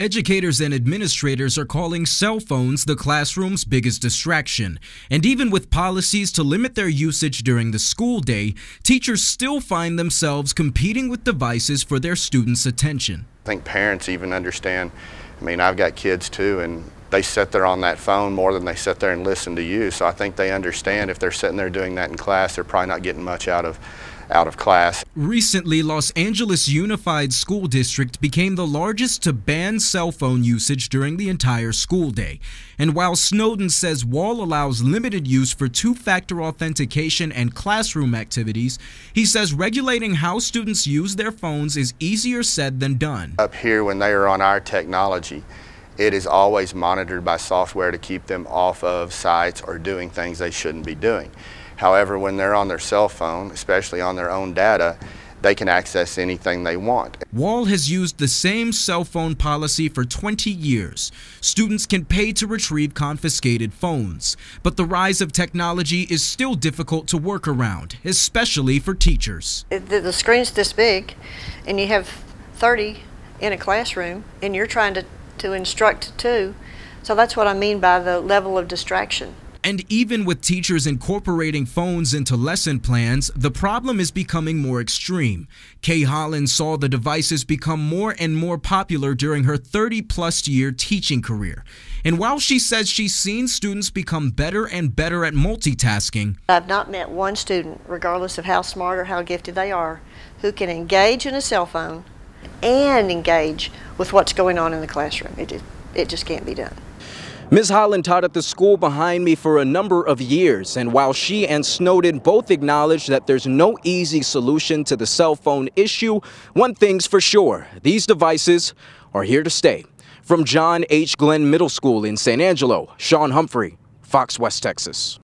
Educators and administrators are calling cell phones the classroom's biggest distraction. And even with policies to limit their usage during the school day, teachers still find themselves competing with devices for their students' attention. I think parents even understand. I mean, I've got kids too, and they sit there on that phone more than they sit there and listen to you. So I think they understand if they're sitting there doing that in class, they're probably not getting much out of class. Recently, Los Angeles Unified School District became the largest to ban cell phone usage during the entire school day. And while Snowden says Wall allows limited use for two-factor authentication and classroom activities, he says regulating how students use their phones is easier said than done. Up here, when they are on our technology, it is always monitored by software to keep them off of sites or doing things they shouldn't be doing. However, when they're on their cell phone, especially on their own data, they can access anything they want. Wall has used the same cell phone policy for 20 years. Students can pay to retrieve confiscated phones. But the rise of technology is still difficult to work around, especially for teachers. The screen's this big, and you have 30 in a classroom, and you're trying to instruct two. So that's what I mean by the level of distraction. And even with teachers incorporating phones into lesson plans, the problem is becoming more extreme. Kay Holland saw the devices become more and more popular during her 30-plus-year teaching career. And while she says she's seen students become better and better at multitasking, I've not met one student, regardless of how smart or how gifted they are, who can engage in a cell phone and engage with what's going on in the classroom. It just can't be done. Ms. Holland taught at the school behind me for a number of years, and while she and Snowden both acknowledge that there's no easy solution to the cell phone issue, one thing's for sure: these devices are here to stay. From John H. Glenn Middle School in San Angelo, Sean Humphrey, Fox West Texas.